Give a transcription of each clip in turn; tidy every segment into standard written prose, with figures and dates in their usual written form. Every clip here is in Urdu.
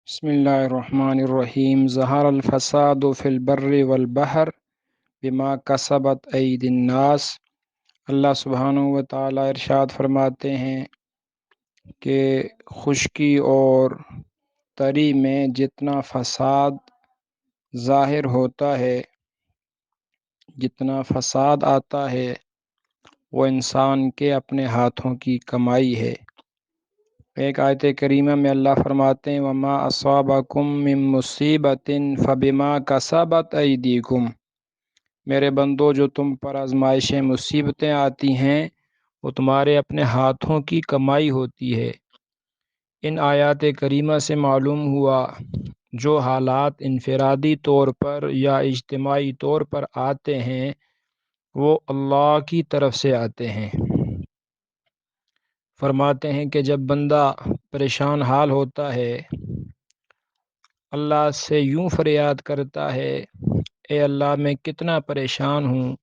بسم اللہ الرحمن الرحیم ظہر الفساد فی البر والبحر بما کسبت ایدی الناس۔ اللہ سبحانہ و تعالی ارشاد فرماتے ہیں کہ خشکی اور تری میں جتنا فساد ظاہر ہوتا ہے، جتنا فساد آتا ہے، وہ انسان کے اپنے ہاتھوں کی کمائی ہے۔ ایک آیت کریمہ میں اللہ فرماتے ہیں وَمَا أَصَابَكُم مِّن مُّصِيبَةٍ فَبِمَا كَسَبَتْ أَيْدِيكُم۔ میرے بندو، جو تم پر آزمائشیں مصیبتیں آتی ہیں وہ تمہارے اپنے ہاتھوں کی کمائی ہوتی ہے۔ ان آیات کریمہ سے معلوم ہوا جو حالات انفرادی طور پر یا اجتماعی طور پر آتے ہیں وہ اللہ کی طرف سے آتے ہیں۔ فرماتے ہیں کہ جب بندہ پریشان حال ہوتا ہے، اللہ سے یوں فریاد کرتا ہے، اے اللہ میں کتنا پریشان ہوں،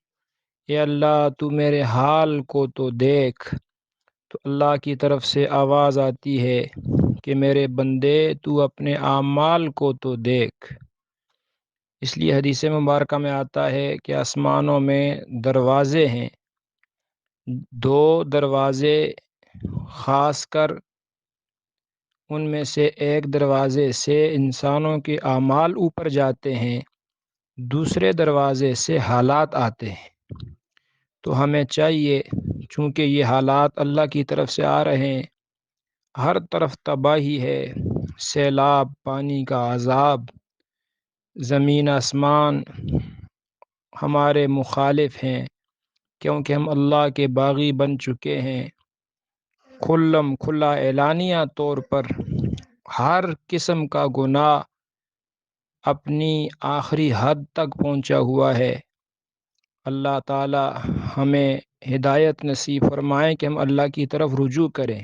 اے اللہ تو میرے حال کو تو دیکھ، تو اللہ کی طرف سے آواز آتی ہے کہ میرے بندے تو اپنے اعمال کو تو دیکھ۔ اس لیے حدیث مبارکہ میں آتا ہے کہ آسمانوں میں دروازے ہیں، دو دروازے خاص کر ان میں سے ایک دروازے سے انسانوں کے اعمال اوپر جاتے ہیں، دوسرے دروازے سے حالات آتے ہیں۔ تو ہمیں چاہیے، چونکہ یہ حالات اللہ کی طرف سے آ رہے ہیں، ہر طرف تباہی ہے، سیلاب، پانی کا عذاب، زمین آسمان ہمارے مخالف ہیں کیونکہ ہم اللہ کے باغی بن چکے ہیں۔ کھلا اعلانیہ طور پر ہر قسم کا گناہ اپنی آخری حد تک پہنچا ہوا ہے۔ اللہ تعالی ہمیں ہدایت نصیب فرمائے کہ ہم اللہ کی طرف رجوع کریں۔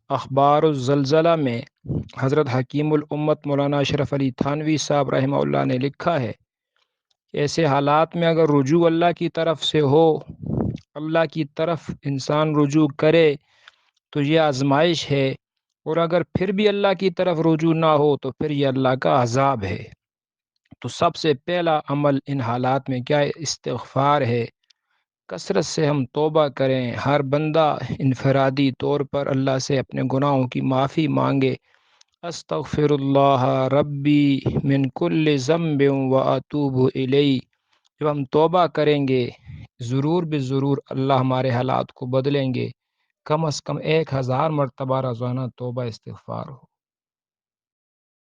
اخبار الزلزلہ میں حضرت حکیم الامت مولانا اشرف علی تھانوی صاحب رحمہ اللہ نے لکھا ہے کہ ایسے حالات میں اگر رجوع اللہ کی طرف سے ہو، اللہ کی طرف انسان رجوع کرے تو یہ آزمائش ہے، اور اگر پھر بھی اللہ کی طرف رجوع نہ ہو تو پھر یہ اللہ کا عذاب ہے۔ تو سب سے پہلا عمل ان حالات میں کیا ہے؟ استغفار ہے۔ کثرت سے ہم توبہ کریں، ہر بندہ انفرادی طور پر اللہ سے اپنے گناہوں کی معافی مانگے۔ استغفر اللہ ربی من کل ذنب واتوب الیہ۔ جب ہم توبہ کریں گے ضرور بے ضرور اللہ ہمارے حالات کو بدلیں گے۔ کم از کم 1000 مرتبہ روزانہ توبہ استغفار ہو۔